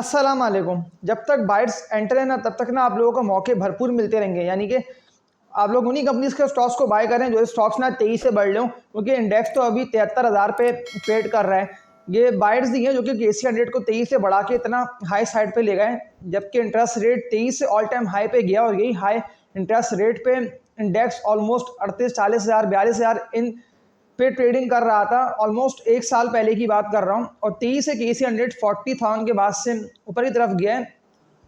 अस्सलाम वालेकुम। जब तक बाइट्स एंटर है ना तब तक ना आप लोगों को मौके भरपूर मिलते रहेंगे, यानी कि आप लोग उन्हीं कंपनीज के स्टॉक्स को बाय करें जो स्टॉक्स ना तेजी से बढ़ लें, क्योंकि इंडेक्स तो अभी 73,000 पे ट्रेड कर रहा है। ये बाइट्स दी हैं जो कि केसी 100 को तेजी से बढ़ा के इतना हाई साइड पे ले गए, जबकि इंटरेस्ट रेट तेजी से ऑल टाइम हाई पे गया और यही हाई इंटरेस्ट रेट पे इंडेक्स ऑलमोस्ट 38-40,000 42,000 इन पे ट्रेडिंग कर रहा था। ऑलमोस्ट एक साल पहले की बात कर रहा हूँ, और तेईस से केसी 100 40,000 के बाद से ऊपर की तरफ गया है।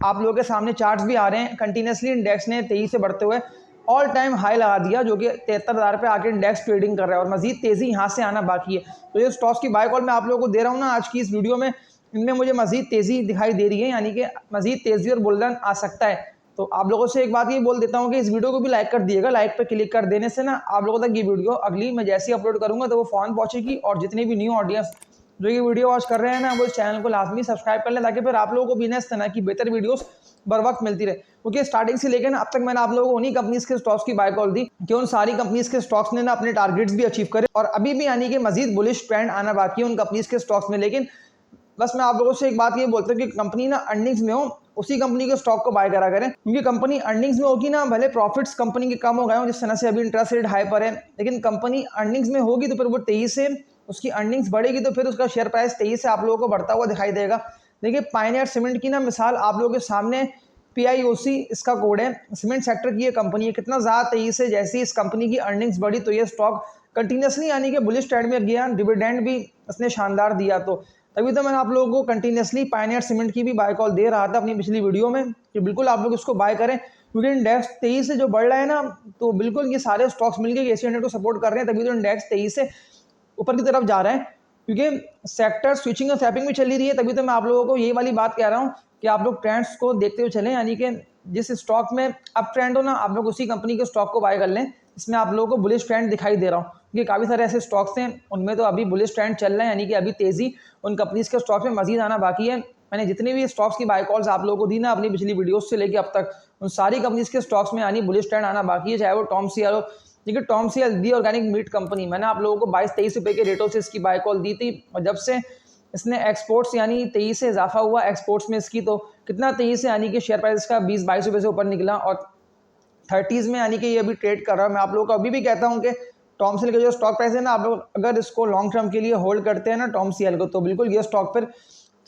आप लोगों के सामने चार्ट्स भी आ रहे हैं। कंटिन्यूसली इंडेक्स ने तेईस से बढ़ते हुए ऑल टाइम हाई लगा दिया, जो कि 73,000 पे आके इंडेक्स ट्रेडिंग कर रहा है और मजीद तेजी यहाँ से आना बाकी है। तो ये स्टॉक्स की बाय कॉल मैं आप लोगों को दे रहा हूँ ना आज की इस वीडियो में, इनमें मुझे मजीद तेजी दिखाई दे रही है, यानी कि मजीद तेजी और बुलरन आ सकता है। तो आप लोगों से एक बात ये बोल देता हूँ कि इस वीडियो को भी लाइक कर दिएगा। लाइक पे क्लिक कर देने से ना आप लोगों तक ये वीडियो अगली मैं जैसे ही अपलोड करूंगा तो वो फौरन पहुंचेगी, और जितनी भी न्यू ऑडियंस जो ये वीडियो वॉच कर रहे हैं ना वो इस चैनल को लाजमी सब्सक्राइब कर लें, ताकि फिर आप लोगों को भी इस तरह की बेहतर वीडियोस बर वक्त मिलती रहे। क्योंकि स्टार्टिंग से लेकर अब तक मैंने आप लोगों को उन्हीं कंपनीज के स्टॉक्स की बाय कॉल दी कि उन सारी कंपनीज के स्टॉक्स ने ना अपने टारगेट्स भी अचीव करे, और अभी भी यानी कि मजीद बुलिश ट्रेंड आना बाकी है उन कंपनीज के स्टॉक्स में। लेकिन बस मैं आप लोगों से एक बात ये बोलता हूँ कि कंपनी ना अर्निंग्स में हो उसी कंपनी के स्टॉक को बाय करा करें, क्योंकि कंपनी अर्निंग्स में होगी ना, भले प्रॉफिट्स कंपनी के कम हो गए हो जिस तरह से अभी इंटरेस्ट रेट हाई पर है, लेकिन कंपनी अर्निंग्स में होगी तो फिर वो तेईस से उसकी अर्निंग्स बढ़ेगी तो फिर उसका शेयर प्राइस तेईस से आप लोगों को बढ़ता हुआ दिखाई देगा। देखिए पायनियर सीमेंट की ना मिसाल आप लोगों के सामने, PIOC इसका कोड है, सीमेंट सेक्टर की ये कंपनी है। कितना ज़्यादा तेजी से जैसे इस कंपनी की अर्निंग्स बढ़ी तो ये स्टॉक कंटिन्यूसली यानी कि बुलिश ट्रेंड में गया, डिविडेंड भी इसने शानदार दिया। तो तभी तो मैंने आप लोगों को कंटिन्यूसली पायनियर सीमेंट की भी बाय कॉल दे रहा था अपनी पिछली वीडियो में कि बिल्कुल आप लोग इसको बाय करें, क्योंकि इंडेक्स तेईस से जो बढ़ रहा है ना, तो बिल्कुल ये सारे स्टॉक्स मिलकर केसी 100 को सपोर्ट कर रहे हैं, तभी तो इंडेक्स तेईस से ऊपर की तरफ जा रहा है। क्योंकि सेक्टर स्विचिंग और स्वैपिंग भी चली रही है, तभी तो मैं आप लोगों को ये वाली बात कह रहा हूँ कि आप लोग ट्रेंड्स को देखते हुए चलें, यानी कि जिस स्टॉक में अप ट्रेंड हो ना आप लोग उसी कंपनी के स्टॉक को बाय कर लें। इसमें आप लोगों को बुलिश ट्रेंड दिखाई दे रहा हूँ, क्योंकि काफ़ी सारे ऐसे स्टॉक्स हैं उनमें तो अभी बुलिश ट्रेंड चल रहा है, यानी कि अभी तेजी उन कंपनीज के स्टॉक्स में मजीद आना बाकी है। मैंने जितनी भी स्टॉक्स की बाय कॉल्स आप लोगों को दी ना अपनी पिछली वीडियोस से लेकर अब तक, उन सारी कंपनीज के स्टॉक्स में यानी बुलिश ट्रेंड आना बाकी है, चाहे वो टॉम सीएल हो। देखिए टॉम सीएल दी ऑर्गेनिक मीट कंपनी, मैंने आप लोगों को 22-23 रुपए के रेटों से इसकी बाय कॉल दी थी, और जब से इसने एक्सपोर्ट्स यानी तेईस से इजाफा हुआ एक्सपोर्ट्स में इसकी, तो कितना तेईस से यानी कि शेयर प्राइस का 20-22 रुपए से ऊपर निकला, और 30s में यानी कि ये अभी ट्रेड कर रहा है। मैं आप लोगों को अभी भी कहता हूँ कि टॉम सीएल का जो स्टॉक प्राइस है ना, आप लोग अगर इसको लॉन्ग टर्म के लिए होल्ड करते हैं ना टॉम सीएल को, तो बिल्कुल ये स्टॉक फिर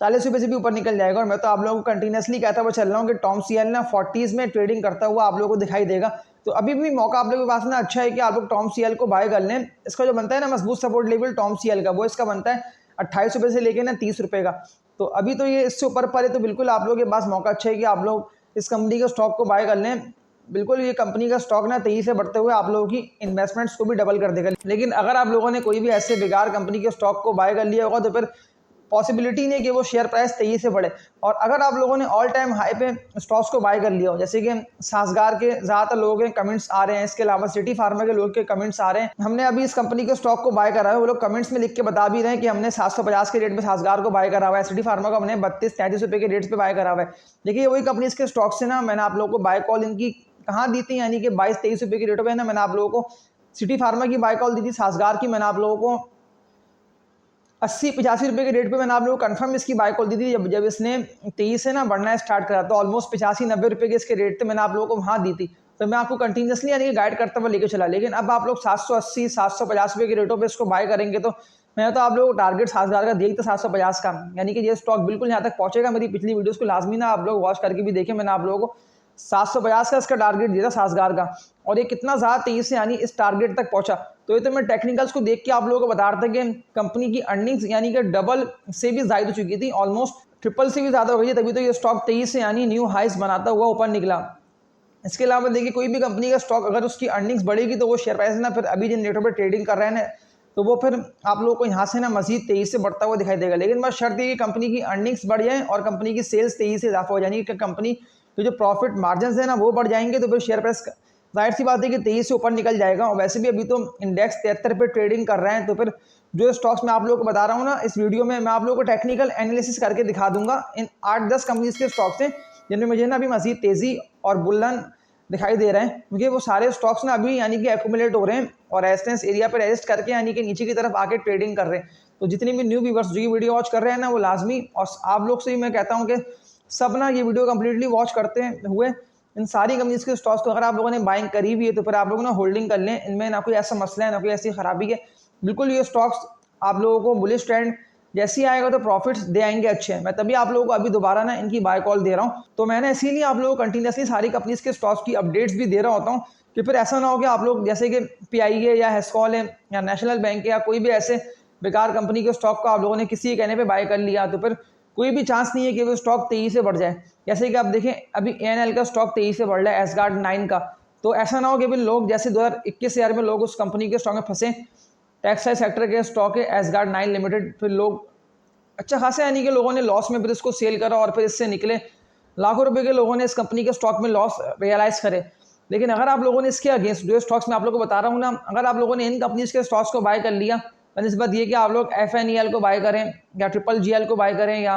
40 रुपए से भी ऊपर निकल जाएगा। और मैं तो आप लोगों को कंटिन्यूसली कहता हुआ चल रहा हूँ कि टॉम सीएल ना 40s में ट्रेडिंग करता हुआ आप लोगों को दिखाई देगा। तो अभी भी मौका आप लोगों के पास ना अच्छा है कि आप लोग टॉम सीएल को बाय कर लें। इसका जो बनता है ना मजबूत सपोर्ट लेवल टॉम सीएल का, वो इसका बनता है 28 रुपये से लेके ना 30 रुपये का। तो अभी तो ये इससे ऊपर पर है, तो बिल्कुल आप लोगों के पास मौका अच्छा है कि आप लोग इस कंपनी के स्टॉक को बाय कर लें। बिल्कुल ये कंपनी का स्टॉक ना तेजी से बढ़ते हुए आप लोगों की इन्वेस्टमेंट्स को भी डबल कर देगा। लेकिन अगर आप लोगों ने कोई भी ऐसे बेकार कंपनी के स्टॉक को बाय कर लिया होगा तो फिर पॉसिबिलिटी नहीं कि वो शेयर प्राइस तेजी से बढ़े। और अगर आप लोगों ने ऑल टाइम हाई पे स्टॉक्स को बाय कर लिया हो, जैसे कि सासगार के ज़्यादातर लोगों के कमेंट्स आ रहे हैं, इसके अलावा सिटी फार्मा के लोगों के कमेंट्स आ रहे हैं, हमने अभी इस कंपनी के स्टॉक को बाय करा है, वो लोग कमेंट्स में लिख के बता भी रहे हैं कि हमने 750 के रेट में सासगार को बाय करा हुआ है, सिटी फार्मा को हमने 32-33 रुपये के रेट पर बाय करा हुआ है। देखिए वही कंपनीज के स्टॉक से ना मैंने आप लोगों को बाय कॉल इनकी कहाँ दी थी, यानी कि 22-23 रुपये के रेटों पर ना मैंने आप लोगों को सिटी फार्मा की बाय कॉल दी थी, सासगार की मैंने आप लोगों को 80-85 रुपये के रेट पे मैंने आप लोगों को कंफर्म इसकी बाय कॉल दी थी, जब इसने तेईस से ना बढ़ना स्टार्ट करा, तो ऑलमोस्ट 85-90 रुपये के इसके रेट थे, मैंने आप लोगों को वहाँ दी थी। तो मैं आपको कंटिन्यूसली यानी कि गाइड करता हुआ लेके चला। लेकिन अब आप लोग 780-750 रुपये के रेटों पे इसको बाय करेंगे, तो मैं तो आप लोगों को टारगेट 7,000 का दिया ही था, 750 का, यानी कि ये स्टॉक बिल्कुल यहाँ तक पहुंचेगा। मेरी पिछली वीडियोस को लाजमी ना आप लोग वॉच करके भी देखें, मैंने आप लोगों को 750 का इसका टारगेट दिया था सासगार का, और ये कितना ज़्यादा तेजी से यानी इस टारगेट तक पहुंचा। तो ये तो मैं टेक्निकल्स को देख के आप लोगों को बता रहा था कि कंपनी की अर्निंग्स यानी कि डबल से भी ज़्यादा हो चुकी थी, ऑलमोस्ट ट्रिपल से भी ज़्यादा हो गई है, तभी तो ये स्टॉक तेजी से यानी न्यू हाइस बनाता हुआ ऊपर निकला। इसके अलावा देखिए कोई भी कंपनी का स्टॉक अगर उसकी अर्निंग्स बढ़ेगी तो वो शेयर प्राइस ना फिर अभी जिन रेटों पर ट्रेडिंग कर रहे हैं ना, तो वो फिर आप लोगों को यहाँ से ना मजीद तेजी से बढ़ता हुआ दिखाई देगा। लेकिन बस शर्त है कि कंपनी की अर्निंग्स बढ़ जाए और कंपनी की सेल्स तेजी से इजाफा हो जाएगी, कि कंपनी के जो प्रॉफिट मार्जिन है ना वो बढ़ जाएंगे, तो फिर शेयर प्राइस जाहिर सी बात है कि तेजी से ऊपर निकल जाएगा। और वैसे भी अभी तो इंडेक्स 73 पे ट्रेडिंग कर रहे हैं, तो फिर जो स्टॉक्स मैं आप लोगों को बता रहा हूँ ना इस वीडियो में, मैं आप लोगों को टेक्निकल एनालिसिस करके दिखा दूंगा। इन 8-10 कंपनीज के स्टॉक्स हैं जिनमें मुझे ना अभी मजीद तेजी और बुल्लन दिखाई दे रहे हैं, क्योंकि वो सारे स्टॉक्स ना अभी यानी कि एक्यूमुलेट हो रहे हैं और रेजिस्टेंस एरिया पर रेजिस्ट करके यानी कि नीचे की तरफ आके ट्रेडिंग कर रहे हैं। तो जितने भी न्यू व्यूवर्स जो ये वीडियो वॉच कर रहे हैं ना, वो लाजमी, और आप लोग से भी मैं कहता हूँ कि सब ना ये वीडियो कम्प्लीटली वॉच करते हुए इन सारी कंपनीज के स्टॉक्स को अगर आप लोगों ने बाइंग करी हुई है तो फिर आप लोग ना होल्डिंग कर लें। इनमें ना कोई ऐसा मसला है, ना कोई ऐसी खराबी है। बिल्कुल ये स्टॉक्स आप लोगों को बुलिश ट्रेंड जैसे ही आएगा तो प्रॉफिट्स दे आएंगे अच्छे। मैं तभी आप लोगों को अभी दोबारा ना इनकी बाय कॉल दे रहा हूँ। तो मैंने इसीलिए आप लोगों को कंटिन्यूसली सारी कंपनीज के स्टॉक्स की अपडेट्स भी दे रहा होता हूँ कि फिर ऐसा ना हो कि आप लोग जैसे कि PIA या हेस्कॉल है या नेशनल बैंक है या कोई भी ऐसे बेकार कंपनी के स्टॉक को आप लोगों ने किसी के कहने पे बाय कर लिया तो फिर कोई भी चांस नहीं है कि वो स्टॉक तेजी से बढ़ जाए। जैसे कि आप देखें अभी ANL का स्टॉक तेजी से बढ़ रहा है, एसगार्ड 9 का। तो ऐसा ना हो कि लोग जैसे 2021 में लोग उस कंपनी के स्टॉक में फंसे। टेक्सटाइल सेक्टर के स्टॉक है एसगार्ड 9 लिमिटेड, फिर लोग अच्छा खासा यानी कि लोगों ने लॉस में फिर इसको सेल करा और फिर इससे निकले। लाखों रुपए के लोगों ने इस कंपनी के स्टॉक में लॉस रियलाइज करे। लेकिन अगर आप लोगों ने इसके अगेंस्ट जो स्टॉक्स मैं आप लोगों को बता रहा हूँ ना, अगर आप लोगों ने इन कंपनीज के स्टॉक्स को बाय कर लिया बनिस्बत ये कि आप लोग FNEL को बाय करें या GGGL को बाय करें या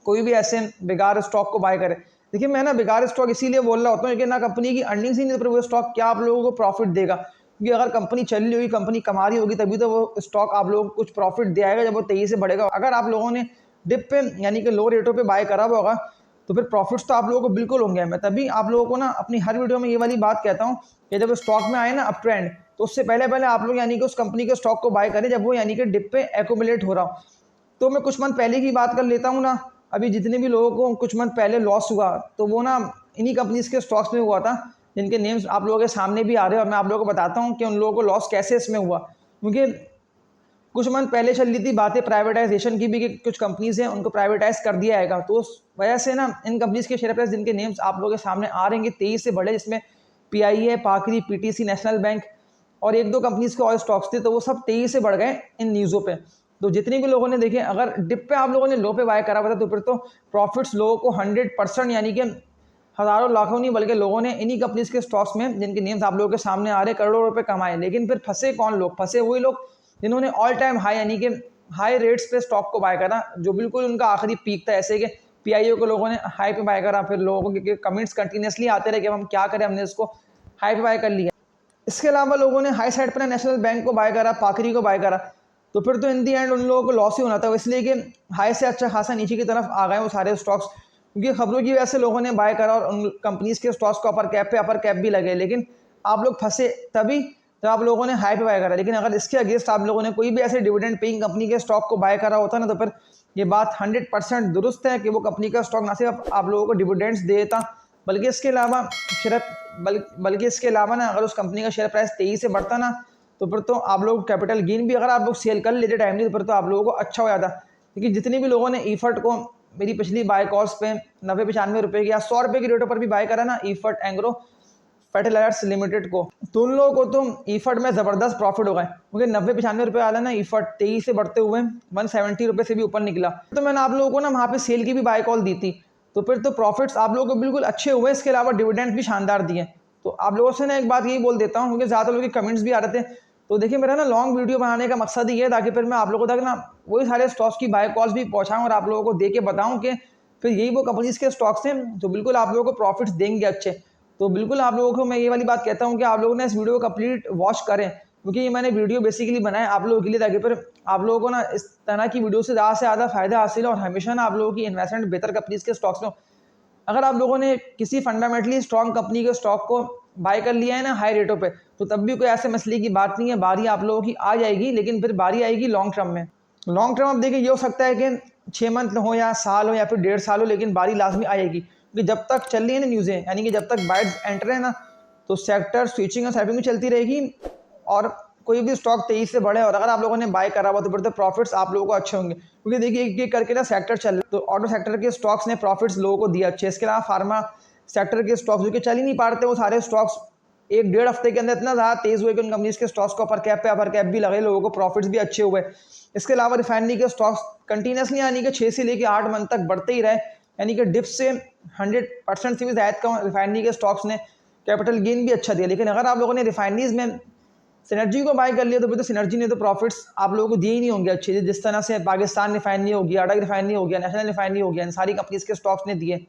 कोई भी ऐसे बेकार स्टॉक को बाय करें। देखिए मैं ना बेकार स्टॉक इसीलिए बोल रहा होता हूँ कि ना कंपनी की अर्निंग्स ही नहीं, तो वो स्टॉक क्या आप लोगों को प्रॉफिट देगा। क्योंकि अगर कंपनी चल रही होगी, कंपनी कमा रही होगी, तभी तो वो स्टॉक आप लोगों को कुछ प्रॉफिट दे आएगा जब वो तेजी से बढ़ेगा। अगर आप लोगों ने डिप पे यानी कि लो रेटों पे बाय करा हुआ होगा तो फिर प्रॉफिट्स तो आप लोगों को बिल्कुल होंगे। मैं तभी आप लोगों को ना अपनी हर वीडियो में ये वाली बात कहता हूँ कि जब स्टॉक में आए ना अप ट्रेंड, तो उससे पहले आप लोग यानी कि उस कंपनी के स्टॉक को बाय करें जब वो यानी कि डिप पे एक्यूमुलेट हो रहा हो। तो मैं कुछ मंथ पहले की बात कर लेता हूँ ना, अभी जितने भी लोगों को कुछ मंथ पहले लॉस हुआ तो वो ना इन्हीं कंपनीज के स्टॉक्स में हुआ था जिनके नेम्स आप लोगों के सामने भी आ रहे हैं। और मैं आप लोगों को बताता हूँ कि उन लोगों को लॉस कैसे इसमें हुआ। क्योंकि कुछ मंथ पहले चल रही थी बातें प्राइवेटाइजेशन की भी कि कुछ कंपनीज हैं उनको प्राइवेटाइज कर दिया जाएगा। तो उस वजह से ना इन कंपनीज के शेयर प्राइस जिनके नेम्स आप लोगों के सामने आ रहे हैं तेईस से बढ़े, जिसमें PIA, पाकरी, PTC, नेशनल बैंक और एक दो कंपनीज के और स्टॉक्स थे, तो वो सब तेजी से बढ़ गए इन न्यूज़ों पे। तो जितने भी लोगों ने देखे, अगर डिप पे आप लोगों ने लो पे बाय करा हुआ था तो फिर तो प्रॉफिट्स लोगों को 100% यानी कि हज़ारों लाखों नहीं बल्कि लोगों ने इन्हीं कंपनीज के स्टॉक्स में जिनके नेम्स आप लोगों के सामने आ रहे करोड़ों रुपए कमाए। लेकिन फिर फंसे कौन लोग? फंसे वही लोग जिन्होंने ऑल टाइम हाई यानी कि हाई रेट्स पे स्टॉक को बाय करा, जो बिल्कुल उनका आखिरी पीक था। ऐसे कि PIO को लोगों ने हाई पे बाय करा, फिर लोगों के कमेंट्स कंटिन्यूसली आते रहे कि हम क्या करें, हमने इसको हाई पे बाय कर लिया। इसके अलावा लोगों ने हाई साइड पर नेशनल बैंक को बाय करा, पाकरी को बाय करा, तो फिर तो इन दी एंड उन लोगों को लॉस ही होना था। इसलिए कि हाई से अच्छा खासा नीचे की तरफ आ गए वो सारे स्टॉक्स, क्योंकि खबरों की वजह से लोगों ने बाय करा और उन कंपनीज के स्टॉक्स को अपर कैप भी लगे। लेकिन आप लोग फंसे तभी जब आप लोगों ने हाई पे बाय करा। लेकिन अगर इसके अगेंस्ट आप लोगों ने कोई भी ऐसे डिविडेंड पेइंग कंपनी के स्टॉक को बाय करा होता ना, तो फिर ये बात 100% दुरुस्त है कि वो कंपनी का स्टॉक ना सिर्फ आप लोगों को डिविडेंड्स देता बल्कि इसके अलावा बल्कि इसके अलावा ना अगर उस कंपनी का शेयर प्राइस तेजी से बढ़ता ना, तो फिर तो आप लोग कैपिटल गेन भी अगर आप लोग सेल कर लेते टाइमली तो फिर तो आप लोगों को अच्छा हो जाता। क्योंकि जितने भी लोगों ने ईफर्ट को मेरी पिछली बाय कॉल्स पे 90-95 रुपये की या 100 रुपये की रेटों पर भी बाय करा ना, ईफर्ट एंग्रो फर्टिलाइजर्स लिमिटेड को, तो उन लोगों को तो ईफर्ट में ज़बरदस्त प्रॉफिट हो गए। क्योंकि 90-95 रुपये वाला ना ईफर्ट तेजी से बढ़ते हुए 170 रुपये से भी ऊपर निकला। तो मैंने आप लोगों को ना वहाँ पे सेल की भी बाय कॉल दी थी, तो फिर तो प्रॉफिट्स आप लोगों को बिल्कुल अच्छे हुए। इसके अलावा डिविडेंड भी शानदार दिए। तो आप लोगों से ना एक बात यही बोल देता हूँ, क्योंकि ज़्यादा लोगों के कमेंट्स भी आ रहे थे। तो देखिए मेरा ना लॉन्ग वीडियो बनाने का मकसद ही है ताकि फिर मैं आप लोगों तक ना वही सारे स्टॉक्स की बाय कॉल्स भी पहुँचाऊँ और आप लोगों को दे के बताऊँ कि फिर यही वो कंपनीज के स्टॉक्स हैं जो बिल्कुल आप लोगों को प्रॉफिट्स देंगे अच्छे। तो बिल्कुल आप लोगों को मैं ये वाली बात कहता हूँ कि आप लोगों ने इस वीडियो को कंप्लीट वॉच करें, क्योंकि ये मैंने वीडियो बेसिकली बनाया आप लोगों के लिए ताकि फिर आप लोगों को ना इस तरह की वीडियो से ज़्यादा फ़ायदा हासिल हो और हमेशा ना आप लोगों की इन्वेस्टमेंट बेहतर कंपनीज के स्टॉक्स में। अगर आप लोगों ने किसी फंडामेंटली स्ट्रॉन्ग कंपनी के स्टॉक को बाय कर लिया है ना हाई रेटों पे, तो तब भी कोई ऐसे मसले की बात नहीं है, बारी आप लोगों की आ जाएगी। लेकिन फिर बारी आएगी लॉन्ग टर्म में। लॉन्ग टर्म आप देखिए ये हो सकता है कि 6 मंथ हो या साल हो या फिर 1.5 साल हो, लेकिन बारी लाजमी आएगी। क्योंकि जब तक चल रही है ना न्यूज़ें, यानी कि जब तक बायर्स एंटर है ना, तो सेक्टर स्विचिंग और स्वैपिंग भी चलती रहेगी और कोई भी स्टॉक तेजी से बढ़े। और अगर आप लोगों ने बाय करा हुआ तो फिर तो प्रॉफिट्स आप लोगों को अच्छे होंगे। क्योंकि देखिए एक करके ना सेक्टर चल रहा है, तो ऑटो सेक्टर के स्टॉक्स ने प्रॉफिट्स लोगों को दिया अच्छे। इसके अलावा फार्मा सेक्टर के स्टॉक्स जो कि चल ही नहीं पाते, वो सारे स्टॉक्स 1-1.5 हफ्ते के अंदर इतना ज़्यादा तेज़ हुए कि उन कंपनीज के स्टॉक्स को अपर कैप भी लगे, लोगों को प्रॉफिट्स भी अच्छे हुए। इसके अलावा रिफाइनरी के स्टॉक्स कंटिन्यूसली यानी कि 6 से लेकर 8 मंथ तक बढ़ते ही रहे, यानी कि डिप से 100% से भी ज़्यादा कम रिफाइनरी के स्टॉक्स ने कैपिटल गेन भी अच्छा दिया। लेकिन अगर आप लोगों ने रिफाइनरीज में सिनर्जी को बाय कर लिया तो फिर तो सिनर्जी ने तो प्रॉफिट्स आप लोगों को दिए ही नहीं होंगे अच्छे। जिस तरह से पाकिस्तान रिफाइनरी हो गया, अडक रिफाइनरी हो गया, नेशनल रिफाइनरी हो गया, इन सारी कंपनीज के स्टॉक्स ने दिए।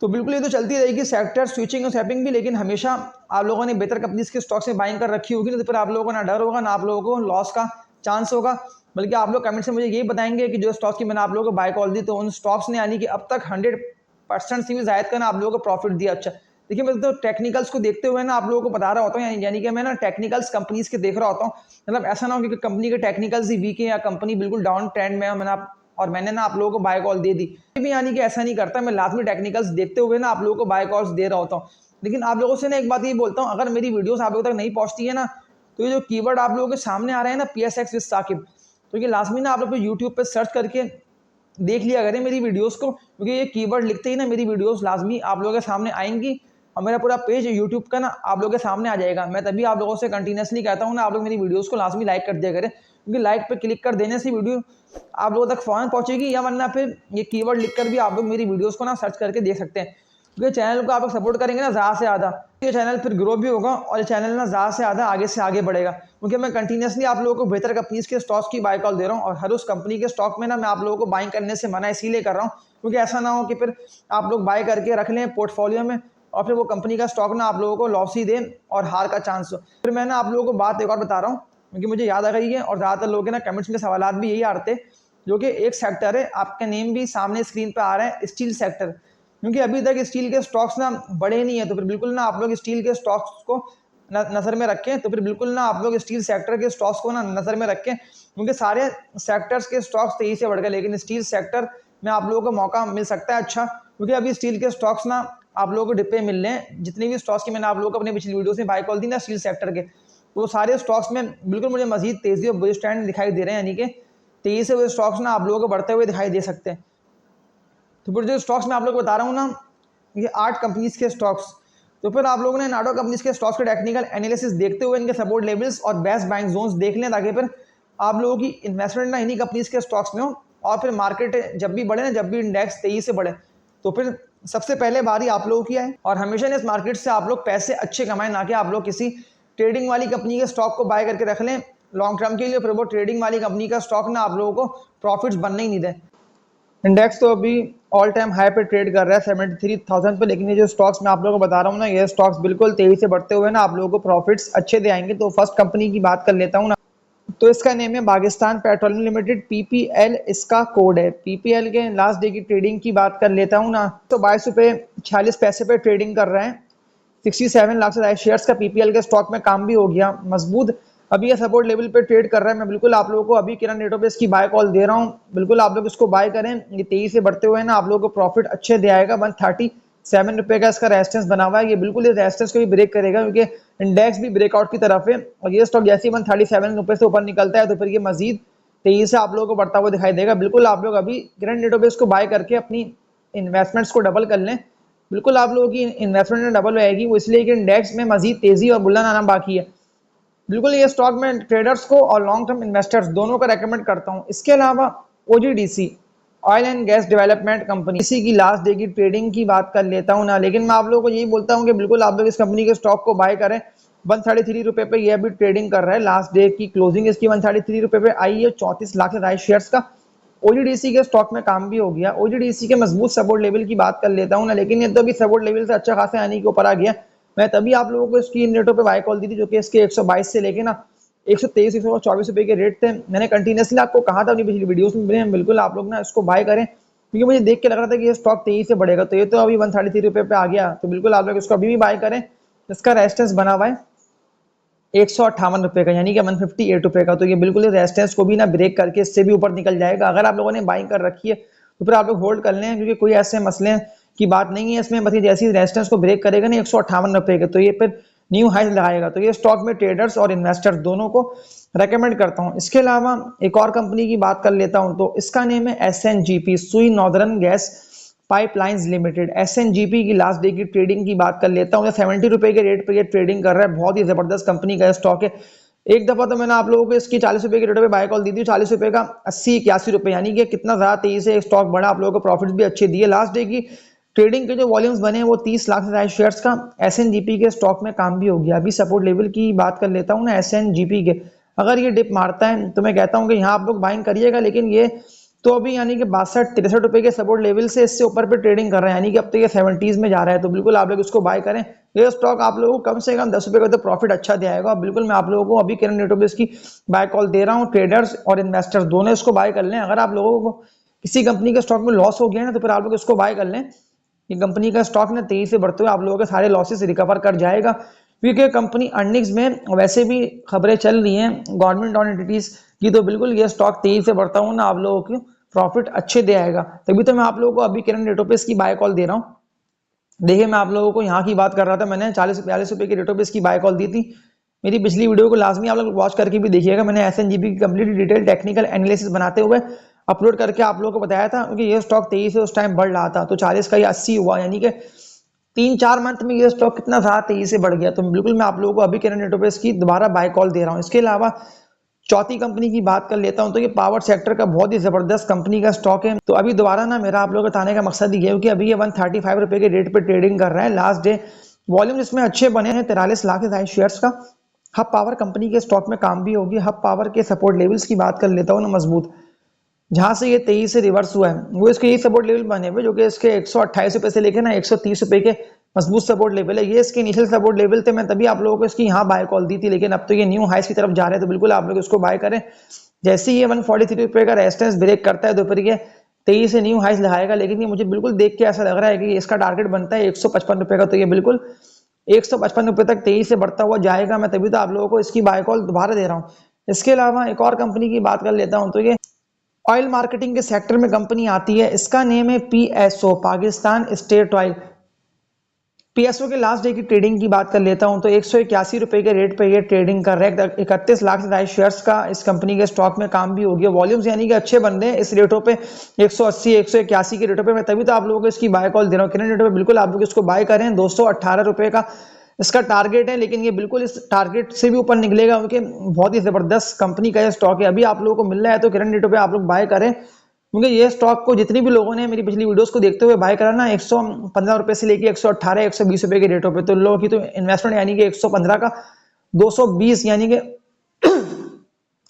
तो बिल्कुल ये तो चलती रहेगी सेक्टर स्विचिंग और स्वैपिंग भी। लेकिन हमेशा आप लोगों ने बेहतर कंपनीज के स्टॉक्स में बाइंग कर रखी होगी, तो फिर आप लोगों को ना डर होगा ना आप लोगों को लॉस का चांस होगा, बल्कि आप लोग कमेंट से मुझे यही बताएंगे कि जो स्टॉक्स की मैंने आप लोगों को बाय कॉल दी, तो उन स्टॉक्स ने यानी कि अब तक 100% से भी ज़ायद का ना आप लोगों को प्रॉफिट दिया। अच्छा देखिए, मैं तो टेक्निकल्स को देखते हुए ना आप लोगों को बता रहा होता हूँ, यानी कि मैं ना टेक्निकल्स कंपनीज के देख रहा होता हूँ। मतलब ऐसा ना हो कि कंपनी के टेक्निकल्स ही वीक है या कंपनी बिल्कुल डाउन ट्रेंड में है, मैंने ना आप लोगों को बाय कॉल दे दी भी, यानी कि ऐसा नहीं करता। मैं लास्ट में टेक्निकल्स देखते हुए ना आप लोगों को बाय कॉल्स दे रहा होता हूँ। लेकिन आप लोगों से ना एक बात ये बोलता हूँ, अगर मेरी वीडियोस आप लोगों तक नहीं पहुंचती है ना, तो ये जो कीवर्ड आप लोगों के सामने आ रहे हैं ना, PSX विद साकिब, तो ये लाजमी ना आप लोग यूट्यूब पे सर्च करके देख लिया करें मेरी वीडियोस को, क्योंकि ये कीवर्ड लिखते ही ना मेरी वीडियोस लाजमी आप लोगों के सामने आएंगी और मेरा पूरा पेज यूट्यूब का ना आप लोगों के सामने आ जाएगा। मैं तभी आप लोगों से कंटिन्यूसली कहता हूँ ना, आप लोग मेरी वीडियोस को लाजमी लाइक कर दिया करें, क्योंकि लाइक पे क्लिक कर देने से वीडियो आप लोगों तक फौरन पहुंचेगी, या वरना फिर ये कीवर्ड लिखकर भी आप लोग मेरी वीडियोस को ना सर्च करके देख सकते हैं। क्योंकि चैनल को आप लोग सपोर्ट करेंगे ना ज़्यादा से ज़्यादा, ये चैनल फिर ग्रो भी होगा और ये चैनल ना ज़्यादा से ज़्यादा आगे से आगे बढ़ेगा, क्योंकि मैं कंटिन्यूसली आप लोगों को बेहतर कंपनीज के स्टॉक्स की बाय कॉल दे रहा हूँ, और हर उस कंपनी के स्टॉक में ना मैं आप लोगों को बाइंग करने से मना इसीलिए कर रहा हूँ, क्योंकि ऐसा ना हो कि फिर आप लोग बाय करके रख लें पोर्टफोलियो में और फिर वो कंपनी का स्टॉक ना आप लोगों को लॉस ही दे और हार का चांस हो। फिर मैं ना आप लोगों को बात एक और बता रहा हूँ, क्योंकि मुझे याद आ गई है और ज़्यादातर लोगों के ना कमेंट्स में सवाल भी यही आते हैं, जो कि एक सेक्टर है, आपका नेम भी सामने स्क्रीन पर आ रहा है, स्टील सेक्टर। क्योंकि अभी तक स्टील के स्टॉक्स ना बढ़े नहीं है, तो फिर बिल्कुल ना आप लोग स्टील के स्टॉक्स को नज़र में रखें, तो फिर बिल्कुल ना आप लोग स्टील सेक्टर के स्टॉक्स को ना नज़र में रखें, क्योंकि सारे सेक्टर्स के स्टॉक्स तेजी से बढ़ गए, लेकिन स्टील सेक्टर में आप लोगों को मौका मिल सकता है अच्छा, क्योंकि अभी स्टील के स्टॉक्स ना आप लोगों को डिब्बे मिल रहे हैं। जितने भी स्टॉक्स की मैंने आप लोगों को अपने पिछली वीडियो से बाय कॉल दी ना स्टील सेक्टर के, वो सारे स्टॉक्स में बिल्कुल मुझे मजीद तेजी और बुलिश ट्रेंड दिखाई दे रहे हैं, यानी कि तेजी से वो स्टॉक्स ना आप लोगों को बढ़ते हुए दिखाई दे सकते हैं। तो फिर जो स्टॉक्स मैं आप लोग को बता रहा हूँ ना, ये 8 कंपनीज के स्टॉक्स, तो फिर आप लोगों ने इन 8 कंपनीज के स्टॉक्स के टेक्निकल एनालिसिस देखते हुए इनके सपोर्ट लेवल्स और बेस्ट बाइंग जोन्स देख लें, ताकि फिर आप लोगों की इन्वेस्टमेंट ना इन्हीं कंपनीज के स्टॉक्स में हो, और फिर मार्केट जब भी बढ़े ना, जब भी इंडेक्स तेजी से बढ़े, तो फिर सबसे पहले बारी आप लोगों की आए, और हमेशा इस मार्केट से आप लोग पैसे अच्छे कमाएं, ना कि आप लोग किसी ट्रेडिंग वाली कंपनी के स्टॉक को बाय करके रख लें लॉन्ग टर्म के लिए, फिर वो ट्रेडिंग वाली कंपनी का स्टॉक ना आप लोगों को प्रॉफिट्स बनने ही नहीं दें। इंडेक्स तो अभी ऑल टाइम हाई पे ट्रेड कर रहा है 73,000 पे, लेकिन ये जो स्टॉक्स मैं आप लोगों को बता रहा हूँ ना, ये स्टॉक्स बिल्कुल तेजी से बढ़ते हुए ना आप लोगों को प्रॉफिट्स अच्छे दे आएंगे। तो फर्स्ट कंपनी की बात कर लेता हूँ ना, तो इसका नेम है पाकिस्तान पेट्रोलियम लिमिटेड, PPL इसका कोड है। PPL के लास्ट डे की ट्रेडिंग की बात कर लेता हूँ ना, तो 22 रुपये 46 पैसे पे ट्रेडिंग कर रहे हैं। 67 लाख से ज़्यादा शेयर्स का PPL के स्टॉक में काम भी हो गया मजबूत। अभी ये सपोर्ट लेवल पे ट्रेड कर रहा है। मैं बिल्कुल आप लोगों को अभी किरण रेटों पे इसकी बाय कॉल दे रहा हूँ, बिल्कुल आप लोग इसको बाय करें। ये तेजी से बढ़ते हुए ना आप लोगों को प्रॉफिट अच्छे दे आएगा। 137 रुपये का इसका रेजिस्टेंस बना हुआ है, ये बिल्कुल इस रेजिस्टेंस को भी ब्रेक करेगा, क्योंकि इंडेक्स भी ब्रेकआउट की तरफ है, और ये स्टॉक जैसे ही 137 रुपये से ऊपर निकलता है तो फिर ये मजीद तेजी से आप लोगों को बढ़ता हुआ दिखाई देगा। बिल्कुल आप लोग अभी किरण रेटों पे इसको बाय करके अपनी इन्वेस्टमेंट्स को डबल कर लें। बिल्कुल आप लोगों की इन्वेस्टमेंट में डबल होएगी, वो इसलिए कि इंडेक्स में मजीद तेजी और बुलंद आना बाकी है। बिल्कुल ये स्टॉक में ट्रेडर्स को और लॉन्ग टर्म इन्वेस्टर्स दोनों को रेकमेंड करता हूँ। इसके अलावा OGDC oil and gas development company, इसी की लास्ट डे की ट्रेडिंग की बात कर लेता हूँ ना, लेकिन मैं आप लोगों को यही बोलता हूँ कि बिल्कुल आप लोग इस कंपनी के स्टॉक को बाय करें। 133 रुपये पे ये अभी ट्रेडिंग कर रहा है। लास्ट डे की क्लोजिंग इसकी 133 रुपये पे आई है। 34 लाख से ज़्यादा शेयर्स का OGDC के स्टॉक में काम भी हो गया। OGDC के मजबूत सपोर्ट लेवल की बात कर लेता हूँ ना, लेकिन ये तो अभी सपोर्ट लेवल से अच्छा खासा आने के ऊपर आ गया। मैं तभी आप लोगों को इसकी इन रेटों पे बाय कॉल दी थी, जो कि इसके 122 से लेके ना 123 124 रुपये के रेट थे। मैंने कंटिन्यूसली आपको कहा था अपनी पिछली वीडियोस में, बिल्कुल आप लोग ना इसको बाय करें, क्योंकि मुझे देख के लग रहा था कि ये स्टॉक तेजी से बढ़ेगा। तो ये तो अभी 133 रुपये पे आ गया, तो बिल्कुल आप लोग इसको अभी भी बाय करें। इसका रेजिस्टेंस बना हुआ है 158 रुपये का, यानी कि 158 रुपये का। तो ये बिल्कुल रेजिस्टेंस को भी ना ब्रेक करके इससे भी ऊपर निकल जाएगा। अगर आप लोगों ने बाइंग कर रखी है तो फिर आप लोग होल्ड कर लें, क्योंकि कोई ऐसे मसले की बात नहीं है इसमें। बस ये जैसी रेजिस्टेंस को ब्रेक करेगा ना 158 रुपये के, तो ये फिर न्यू हाई लगाएगा। तो ये स्टॉक में ट्रेडर्स और इन्वेस्टर्स दोनों को रेकमेंड करता हूँ। इसके अलावा एक और कंपनी की बात कर लेता हूँ, तो इसका नेम है SNGP सुई northern gas pipelines limited. SNGP की लास्ट डे की ट्रेडिंग की बात कर लेता हूँ। 70 रुपये के रेट पर ये ट्रेडिंग कर रहा है। बहुत ही जबरदस्त कंपनी का स्टॉक है। एक दफा तो मैंने आप लोगों को इसकी 40 रुपये के रेट पे बाय कॉल दी थी, 40 रुपये का 80-81 रुपये, यानी कि कितना ज्यादा तेजी से स्टॉक बढ़ा। आप लोगों को प्रॉफिट भी अच्छे दिए। लास्ट डे की ट्रेडिंग के जो वॉल्यूम्स बने वो 30 लाख से ज्यादा शेयर्स का SNGP के स्टॉक में काम भी हो गया। अभी सपोर्ट लेवल की बात कर लेता हूँ ना SNGP के, अगर ये डिप मारता है तो मैं कहता हूँ कि यहाँ आप लोग बाइंग करिएगा, लेकिन ये तो अभी यानी कि 62-63 रुपए के सपोर्ट लेवल से इससे ऊपर पे ट्रेडिंग कर रहे हैं, यानी कि अब तो ये 70s में जा रहा है। तो बिल्कुल आप लोग इसको बाय करें। ये स्टॉक आप लोगों को कम से कम 10 रुपए का तो प्रॉफिट अच्छा दे आएगा। बिल्कुल मैं आप लोगों को अभी किरण न्यूट्रोबिस की बाय कॉल दे रहा हूँ। ट्रेडर्स और इन्वेस्टर्स दोनों इसको बाय कर लें। अगर आप लोगों को किसी कंपनी के स्टॉक में लॉस हो गया ना, तो फिर आप लोग इसको बाय कर लें। ये कंपनी का स्टॉक ना तेजी से बढ़ते हुए आप लोगों के सारे लॉसेस रिकवर कर जाएगा, क्योंकि कंपनी अर्निंग्स में वैसे भी खबरें चल रही हैं गवर्नमेंट और एंटिटीज की, तो बिल्कुल ये स्टॉक तेजी से बढ़ता हूँ ना आप लोगों को प्रॉफिट अच्छे दे आएगा। तभी तो मैं आप लोगों को अभी किरण न्यूट्रोबिस की बाय कॉल दे रहा हूँ। देखिए मैं आप लोगों को यहाँ की बात कर रहा था, मैंने 40-42 रुपए की रेटो पे इसकी बाय कॉल दी थी। मेरी पिछली वीडियो को लाजमी आप लोग वॉच करके भी देखिएगा। मैंने एसएनजीबी की कंप्लीट डिटेल टेक्निकल एनालिसिस बनाते हुए अपलोड करके आप लोगों को बताया था, क्योंकि ये स्टॉक 23 से उस टाइम बढ़ रहा था, तो 40 का ये 80 हुआ, यानी कि 3-4 मंथ में ये स्टॉक कितना ज्यादा तेजी से बढ़ गया। तो बिल्कुल मैं आप लोगों को अभी किरण रेटो पे इसकी दोबारा बाय कॉल दे रहा हूँ। इसके अलावा चौथी कंपनी की बात कर लेता हूं, तो ये पावर सेक्टर का बहुत ही जबरदस्त कंपनी का स्टॉक है। तो अभी दोबारा ना मेरा आप लोगों को बताने का मकसद ये है कि अभी ये 135 रुपए के रेट पे ट्रेडिंग कर रहा है। लास्ट डे वॉल्यूम इसमें अच्छे बने हैं, 43 लाख से शेयर्स का। हब पावर कंपनी के स्टॉक में काम भी होगी। हब पावर के सपोर्ट लेवल्स की बात कर लेता हूँ ना मजबूत, जहां से ये 23 से रिवर्स हुआ है, वो इसके यही सपोर्ट लेवल बने हुए, जो कि इसके 128 रुपए से लेकर ना 130 रुपए के मजबूत सपोर्ट लेवल है। ये इसके इनिशियल सपोर्ट लेवल थे, मैं तभी आप लोगों को इसकी यहाँ बाय कॉल दी थी, लेकिन अब तो ये न्यू हाइस की तरफ जा रहे हैं, तो बिल्कुल आप लोग इसको बाय करें। जैसे ही ये 143 रुपए का रेजिस्टेंस ब्रेक करता है दोपहर के 23 से न्यू हाइस लगाएगा, लेकिन ये मुझे बिल्कुल देख के ऐसा लग रहा है कि इसका टारगेट बनता है 155 रुपए का, तो ये बिल्कुल 155 रुपए तक 23 से बढ़ता हुआ जाएगा। मैं तभी तो आप लोगों को इसकी बाय कॉल दोबारा दे रहा हूँ। इसके अलावा एक और कंपनी की बात कर लेता हूँ, तो ये ऑयल मार्केटिंग के सेक्टर में कंपनी आती है। इसका नेम है PSO, Pakistan state oil. PSO के लास्ट डे की ट्रेडिंग की बात कर लेता हूं, तो 181 रुपए के रेट पे ये ट्रेडिंग कर रहे हैं। 31 लाख से ज्यादा शेयर्स का इस कंपनी के स्टॉक में काम भी हो गया। वॉल्यूम्स यानी कि अच्छे बन रहे हैं इस रेटों पे, 180 181 के रेटों पे। मैं तभी तो आप लोगों को इसकी बाय कॉल दे रहा हूँ। कितने रेटों पे बिल्कुल आप लोग इसको बाय करें। 218 रुपए का इसका टारगेट है, लेकिन ये बिल्कुल इस टारगेट से भी ऊपर निकलेगा, क्योंकि बहुत ही जबरदस्त कंपनी का ये स्टॉक है। अभी आप लोगों को मिल रहा है, तो किरण रेटों पे आप लोग बाय करें, क्योंकि ये स्टॉक को जितनी भी लोगों ने मेरी पिछली वीडियोस को देखते हुए बाय करा ना, 115 रुपए से लेके 118 120 रुपए के रेटों पे, तो लोगों की तो इन्वेस्टमेंट यानी कि 115 का 220 यानी कि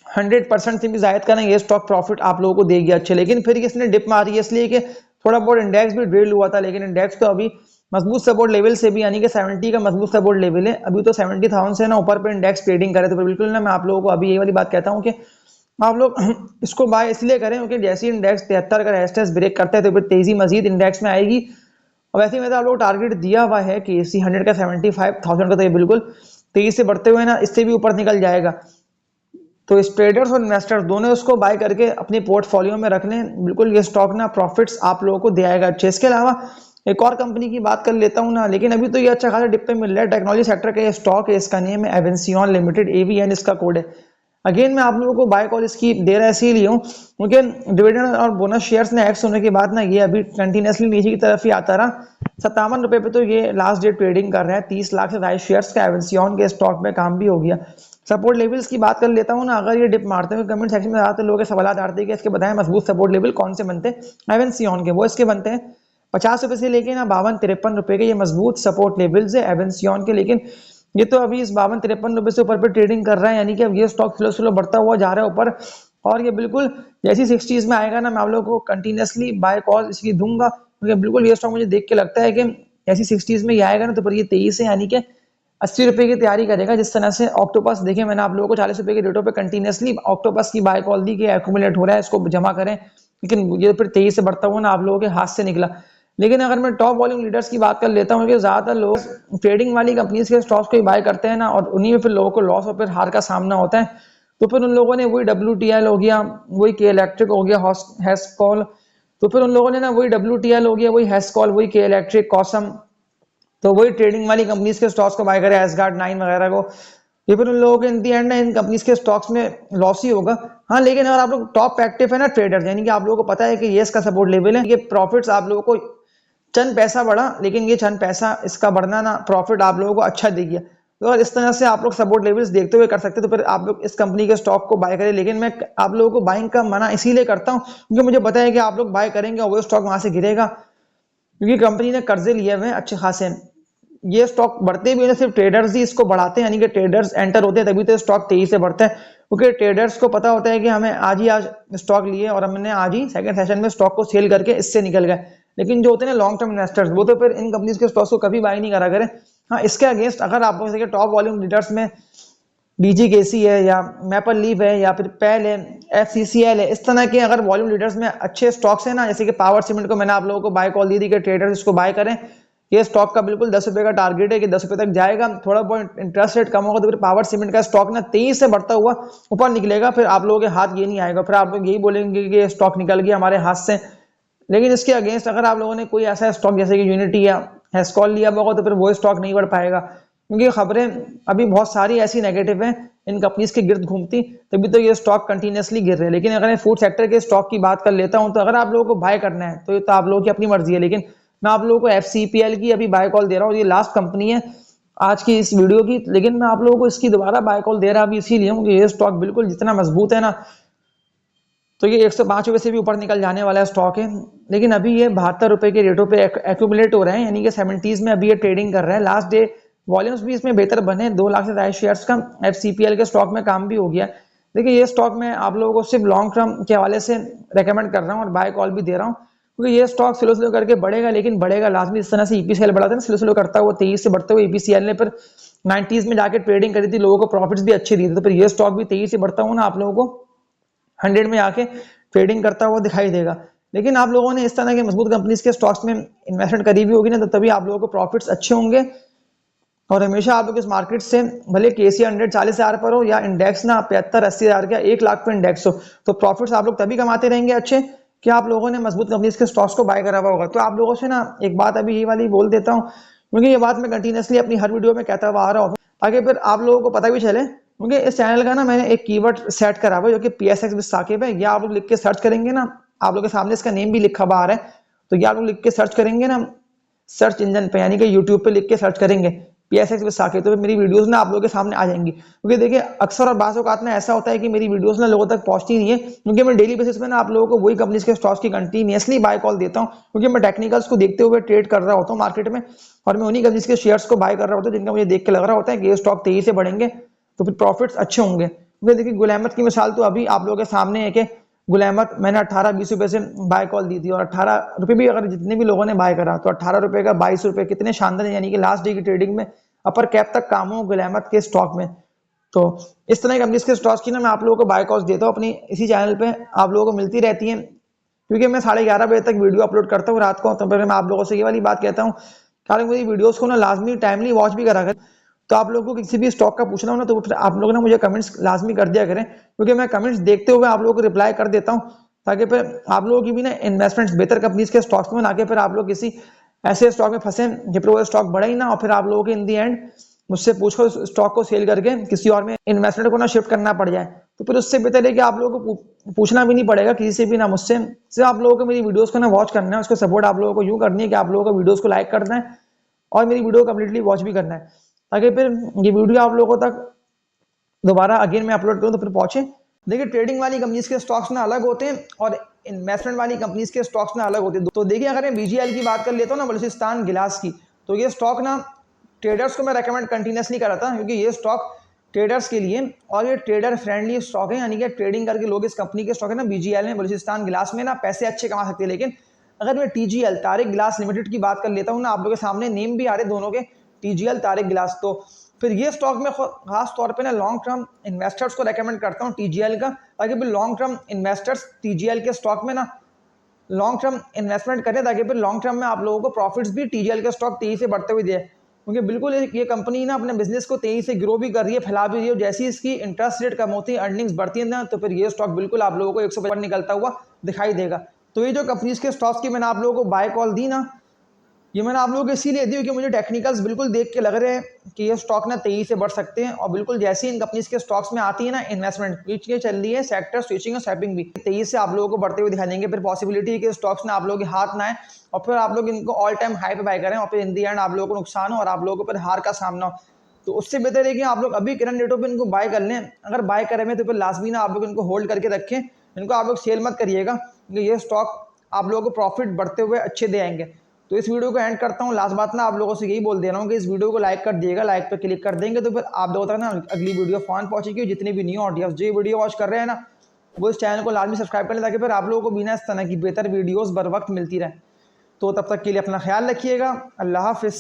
100% से भी ज्यादा का ना ये स्टॉक प्रॉफिट आप लोगों को देगी अच्छे। लेकिन फिर इसने डिप मारी है, इसलिए कि थोड़ा बहुत इंडेक्स भी ड्रिल हुआ था, लेकिन इंडेक्स तो अभी मजबूत सपोर्ट लेवल से भी यानी कि 70 का मजबूत सपोर्ट लेवल है। अभी तो 70,000 से ना ऊपर पे इंडेक्स ट्रेडिंग करे, तो बिल्कुल ना मैं आप लोगों को अभी ये वाली बात कहता हूँ कि आप लोग इसको बाय इसलिए करें क्योंकि जैसे इंडेक्स 73 का रेजिस्टेंस ब्रेक करता है, तो फिर तेजी मजीद इंडेक्स में आएगी। और वैसे में तो आप लोग टारगेट दिया हुआ है कि इसी 100 का 75,000 का, तो ये बिल्कुल तेजी से बढ़ते हुए ना इससे भी ऊपर निकल जाएगा। तो इस ट्रेडर्स और इन्वेस्टर्स दोनों इसको बाय करके अपने पोर्टफोलियो में रख लें। बिल्कुल ये स्टॉक ना प्रॉफिट्स आप लोगों को दे आएगा अच्छे। इसके अलावा एक और कंपनी की बात कर लेता हूं ना, लेकिन अभी तो ये अच्छा खासा डिप पे मिल रहा है। टेक्नोलॉजी सेक्टर का ये स्टॉक है, इसका नेम है एवेंसियन लिमिटेड, एवीएन इसका कोड है। अगेन मैं आप लोगों को बाय कॉल इसकी दे रहा है इसीलिए हूँ क्योंकि डिविडेंड और बोनस शेयर्स ने एक्स होने के बाद ना ये अभी कंटिन्यूसली नीचे की तरफ ही आता रहा। 57 रुपए पे तो ये लास्ट डे ट्रेडिंग कर रहा है। 30 लाख से ज्यादा शेयर्स का एवेंसियन के स्टॉक में काम भी हो गया। सपोर्ट लेवल्स की बात कर लेता हूँ ना, अगर ये डिप मारते हैं कमेंट सेक्शन में ज्यादातर लोगों के सवाल आते हैं कि इसके बताएं मजबूत सपोर्ट लेवल कौन से बनते हैं एवेंसियन के। वो इसके बनते हैं 50 रुपए से लेके ना 52-53 रुपए के, ये मजबूत सपोर्ट लेवल्स है एवेंसियन के। लेकिन ये तो अभी इस 52-53 रुपए से ऊपर पे ट्रेडिंग कर रहा है, यानी कि अब ये स्टॉक स्लो स्लो बढ़ता हुआ जा रहा है ऊपर। और ये बिल्कुल जैसी 60s में आएगा ना, मैं आप लोगों को कंटिन्यूसली बाय कॉल इसकी दूंगा, क्योंकि बिल्कुल ये स्टॉक मुझे देख के लगता है कि जैसी 60s में ये आएगा ना, तो पर ये 23 है यानी कि 80 रुपए की तैयारी करेगा। जिस तरह से ऑक्टोपस देखे, मैंने आप लोगों को 40 रुपए के रेटों पे कंटिन्यूसली ऑक्टोपस की बाय कॉल दी कि एक्यूमुलेट हो रहा है, इसको जमा करें, लेकिन ये फिर 23 से बढ़ता हुआ ना आप लोगों के हाथ से निकला। लेकिन अगर मैं टॉप वॉल्यूम लीडर्स की बात कर लेता हूँ कि ज्यादातर लोग ट्रेडिंग वाली कंपनीज के स्टॉक्स को ही बाय करते हैं ना, और उन्हीं में फिर लोगों को लॉस और फिर हार का सामना होता है। तो फिर उन लोगों ने वही WTL हो गया, वही के इलेक्ट्रिक हो गया, हेस्कॉल, तो फिर उन लोगों ने ना वही WTL हो गया, वही हेस्कॉल, वही के इलेक्ट्रिक, कॉसम, तो वही ट्रेडिंग वाली कंपनीज के स्टॉक्स को बाय करे, एसगार्ड 9 वगैरह को। ये फिर उन लोगों के इन दी एंड इन कंपनीज के स्टॉक्स में लॉस ही होगा। हाँ, लेकिन अगर आप लोग टॉप एक्टिव है ना ट्रेडर्स, यानी कि आप लोगों को पता है कि ये इसका सपोर्ट लेवल है, ये प्रॉफिट्स आप लोगों को चंद पैसा बढ़ा, लेकिन ये चंद पैसा इसका बढ़ना ना प्रॉफिट आप लोगों को अच्छा देगी। तो अगर इस तरह से आप लोग सपोर्ट लेवल्स देखते हुए कर सकते तो फिर आप लोग इस कंपनी के स्टॉक को बाय करें। लेकिन मैं आप लोगों को बाइंग का मना इसीलिए करता हूं क्योंकि मुझे पता है कि आप लोग बाय करेंगे और वो स्टॉक वहां से गिरेगा, क्योंकि कंपनी ने कर्जे लिए हुए हैं अच्छे खासे। ये स्टॉक बढ़ते भी सिर्फ ट्रेडर्स ही इसको बढ़ाते हैं, यानी कि ट्रेडर्स एंटर होते हैं तभी तो स्टॉक तेजी से बढ़ता है। क्योंकि ट्रेडर्स को पता होता है कि हमें आज स्टॉक लिए और हमने आज ही सेकंड सेशन में स्टॉक को सेल करके इससे निकल गए। लेकिन जो होते हैं ना लॉन्ग टर्म इन्वेस्टर्स, वो तो फिर इन कंपनीज के स्टॉक्स को कभी बाय नहीं करा करें। हाँ, इसके अगेंस्ट अगर आप लोग देखिए टॉप वॉल्यूम लीडर्स में डीजीकेसी है या मैपल लीफ है या फिर पेल है, एफसीसीएल है, इस तरह के अगर वॉल्यूम लीडर्स में अच्छे स्टॉक्स हैं ना, जैसे कि पावर सीमेंट को मैंने आप लोगों को बाय कॉल दी थी कि ट्रेडर्स इसको बाय करें। ये स्टॉक का बिल्कुल 10 रुपए का टारगेट है कि 10 रुपए तक जाएगा, थोड़ा बहुत इंटरेस्ट रेट कम होगा तो फिर पावर सीमेंट का स्टॉक ना तेजी से बढ़ता हुआ ऊपर निकलेगा। फिर आप लोगों के हाथ ये नहीं आएगा, फिर आप लोग यही बोलेंगे कि ये स्टॉक निकल गया हमारे हाथ से। लेकिन इसके अगेंस्ट अगर आप लोगों ने कोई ऐसा स्टॉक जैसे कि यूनिटी या हेस्कॉल लिया होगा तो फिर वो स्टॉक नहीं बढ़ पाएगा, क्योंकि खबरें अभी बहुत सारी ऐसी नेगेटिव हैं इन कंपनीज के गिर्द घूमती, तभी तो ये स्टॉक कंटिन्यूसली गिर रहे हैं। लेकिन अगर मैं फूड सेक्टर के स्टॉक की बात कर लेता हूं तो अगर आप लोगों को बाय करना है तो ये तो आप लोगों की अपनी मर्जी है। लेकिन मैं आप लोगों को एफसीपीएल की अभी बाय कॉल दे रहा हूँ, ये लास्ट कंपनी है आज की इस वीडियो की, लेकिन मैं आप लोगों को इसकी दोबारा बाय कॉल दे रहा अभी इसीलिए हूँ कि ये स्टॉक बिल्कुल जितना मजबूत है ना, तो ये 105 रुपए से भी ऊपर निकल जाने वाला स्टॉक है। लेकिन अभी ये 72 रुपए के रेटों पे एक्यूमुलेट हो रहे हैं, यानी कि 70s में अभी ये ट्रेडिंग कर रहा है। लास्ट डे वॉल्यूम्स भी इसमें बेहतर बने, 2 लाख से ज्यादा शेयर्स का एफसीपीएल के स्टॉक में काम भी हो गया। देखिए ये स्टॉक मैं आप लोगों को सिर्फ लॉन्ग टर्म के हवाले से रेकमेंड कर रहा हूँ और बाय कॉल भी दे रहा हूँ, क्योंकि ये स्टॉक स्लो स्लो करके बढ़ेगा, लेकिन बढ़ेगा लाजमी। इस तरह से ईपीसीएल बढ़ा था ना, स्लो स्लो करता हुआ 23 से बढ़ते हुए ईपीसीएल ने फिर 90s में जाके ट्रेडिंग करी थी, लोगों को प्रॉफिट्स भी अच्छे दिए थे। तो फिर ये स्टॉक भी 23 से बढ़ता हुआ ना आप लोगों को 100 में आके ट्रेडिंग करता हुआ दिखाई देगा। लेकिन आप लोगों ने इस तरह के मजबूत कंपनीज के स्टॉक्स में इन्वेस्टमेंट करी भी होगी ना, तो तभी आप लोगों को प्रॉफिट्स अच्छे होंगे। और हमेशा आप लोग इस मार्केट से भले केसी 100 40,000 पर हो या इंडेक्स ना 75-80 हजार का 1 लाख पे इंडेक्स हो, तो प्रॉफिट्स आप लोग तभी कमाते रहेंगे अच्छे कि आप लोगों ने मजबूत कंपनीज के स्टॉक्स को बाय करा हुआ होगा। तो आप लोगों से ना एक बात अभी ये वाली बोल देता हूँ, क्योंकि ये बात मैं कंटिन्यूसली अपनी हर वीडियो में कहता हुआ आ रहा हूँ, ताकि फिर आप लोगों को पता भी चले। क्योंकि इस चैनल का ना मैंने एक कीवर्ड सेट करा हुआ है जो कि पीएसएक्स विद साकिब है। या आप लोग लिख के सर्च करेंगे ना, आप लोगों के सामने इसका नेम भी लिखा हुआ आ रहा है, तो ये आप लोग लिख के सर्च करेंगे ना सर्च इंजन पे, यानी कि यूट्यूब पे लिख के सर्च करेंगे पीएसएक्स विद साकिब, तो मेरी वीडियोस ना आप लोगों के सामने आ जाएंगी। क्योंकि देखिए अक्सर और बाज़ औक़ात में ऐसा होता है कि मेरी वीडियोस ना लोगों तक पहुंचती नहीं है, क्योंकि मैं डेली बेसिस पे ना आप लोगों को वही कंपनीज के स्टॉक्स की कंटिन्यूअसली बाय कॉल देता हूं, क्योंकि मैं टेक्निकल्स को देखते हुए ट्रेड कर रहा होता हूं मार्केट में, और मैं उन्हीं कंपनीज के शेयर्स को बाय कर रहा होता हूं जिनका मुझे देख के लग रहा होता है कि ये स्टॉक तेजी से बढ़ेंगे तो फिर प्रॉफिट्स अच्छे होंगे। क्योंकि देखिए गुल अहमद की मिसाल तो अभी आप लोगों के सामने है कि गुल अहमद मैंने 18-20 रुपए से बाय कॉल दी थी, और 18 रुपए भी अगर जितने भी लोगों ने बाय करा तो 18 रुपए का 22 रुपए कितने शानदार है, यानी कि लास्ट डे की ट्रेडिंग में अपर कैप तक काम हो गुल अहमद के स्टॉक में। तो इस तरह की कंपनीज के स्टॉक्स की ना मैं आप लोगों को बाय कॉल्स देता हूँ अपनी इसी चैनल पे, आप लोगों को मिलती रहती है, क्योंकि मैं 11:30 बजे तक वीडियो अपलोड करता हूँ रात को। तो फिर मैं आप लोगों से ये वाली बात कहता हूँ कि मेरी वीडियोस को ना लाजमी टाइमली वॉच भी करा करें। तो आप लोगों को किसी भी स्टॉक का पूछना हो ना तो फिर आप लोग ना मुझे कमेंट्स लाजमी कर दिया करें, क्योंकि मैं कमेंट्स देखते हुए आप लोगों को रिप्लाई कर देता हूँ, ताकि फिर आप लोगों की भी ना इन्वेस्टमेंट्स बेहतर कंपनीज के स्टॉक्स में ना के फिर आप लोग किसी ऐसे स्टॉक में फंसे जब फिर वो स्टॉक बढ़ा ही ना, और फिर आप लोगों के इन दी एंड मुझसे पूछो स्टॉक को सेल करके किसी और में इन्वेस्टमेंट को ना शिफ्ट करना पड़ जाए। तो फिर उससे बेहतर है कि आप लोगों को पूछना भी नहीं पड़ेगा किसी से भी, ना मुझसे, सिर्फ आप लोगों को मेरी वीडियोस को ना वॉच करना है। उसको सपोर्ट आप लोगों को यूं करनी है कि आप लोगों को वीडियोस को लाइक करना है और मेरी वीडियो कंप्लीटली वॉच भी करना है, ताकि फिर ये वीडियो आप लोगों तक दोबारा अगेन मैं अपलोड करूँ तो फिर पहुंचे। देखिए ट्रेडिंग वाली कंपनीज के स्टॉक्स ना अलग होते हैं और इन्वेस्टमेंट वाली कंपनीज के स्टॉक्स ना अलग होते हैं। तो देखिए अगर मैं बीजीएल की बात कर लेता हूँ ना, बलूचिस्तान गिलास की, तो ये स्टॉक ना ट्रेडर्स को मैं रेकमेंड कंटिन्यूसली कर रहा था, क्योंकि ये स्टॉक ट्रेडर्स के लिए और ये ट्रेडर फ्रेंडली स्टॉक है, यानी कि ट्रेडिंग करके लोग इस कंपनी के स्टॉक है ना बीजीएल में, बलूचिस्तान गिलास में ना पैसे अच्छे कमा सकते हैं। लेकिन अगर मैं टीजीएल तारिक गिलास लिमिटेड की बात कर लेता हूँ ना, आप लोगों के सामने नेम भी आ रहे दोनों के, टीजीएल तारिक गिलास, तो फिर ये स्टॉक में खास तौर पे ना लॉन्ग टर्म इन्वेस्टर्स को रेकमेंड करता हूँ टीजीएल का, ताकि फिर लॉन्ग टर्म इन्वेस्टर्स टीजीएल के स्टॉक में ना लॉन्ग टर्म इन्वेस्टमेंट करें, ताकि फिर लॉन्ग टर्म में आप लोगों को प्रॉफिट्स भी टीजीएल के स्टॉक तेजी से बढ़ते हुए दे, क्योंकि बिल्कुल ये कंपनी ना अपने बिजनेस को तेजी से ग्रो भी कर रही है, फैला भी रही है। जैसी इसकी इंटरेस्ट रेट कम होती है, अर्निंग्स बढ़ती है ना, तो फिर ये स्टॉक बिल्कुल आप लोगों को 150 पर निकलता हुआ दिखाई देगा। तो ये जो कंपनीज के स्टॉक्स की मैंने आप लोगों को बाय कॉल दी ना, ये मैंने आप लोगों को इसीलिए दी क्योंकि मुझे टेक्निकल्स बिल्कुल देख के लग रहे हैं कि ये स्टॉक ना तेजी से बढ़ सकते हैं, और बिल्कुल जैसी इन कंपनीज के स्टॉक्स में आती है ना इन्वेस्टमेंट, बीच के चल रही है सेक्टर स्विचिंग और स्वैपिंग भी तेजी से आप लोगों को बढ़ते हुए दिखाई देंगे। फिर पॉसिबिलिटी है कि स्टॉक्स ना आप लोगों के हाथ ना आए और फिर आप लोग इनको ऑल टाइम हाई पे बाय करें और फिर इन दी एंड आप लोगों को नुकसान हो और आप लोगों को फिर हार का सामना हो। तो उससे बेहतर है कि आप लोग अभी करंट रेटों पर इनको बाय कर लें। अगर बाय करें तो फिर लाजमी ना आप लोग इनको होल्ड करके रखें, इनको आप लोग सेल मत करिएगा, क्योंकि ये स्टॉक आप लोगों को प्रॉफिट बढ़ते हुए अच्छे दे आएंगे। तो इस वीडियो को एंड करता हूँ। लास्ट बात ना आप लोगों से यही बोल दे रहा हूँ कि इस वीडियो को लाइक कर दिएगा, लाइक पे क्लिक कर देंगे तो फिर आप लोगों तक ना अगली वीडियो फ़ौरन पहुँचेगी। जितनी भी न्यू ऑडियंस जो ये वीडियो वॉच कर रहे हैं ना, वो इस चैनल को लाजमी सब्सक्राइब कर लें ताकि फिर आप लोगों को बिना इस तरह की बेहतर वीडियोज़ बर वक्त मिलती रहे। तो तब तक के लिए अपना ख्याल रखिएगा। अल्लाह हाफ़िज़।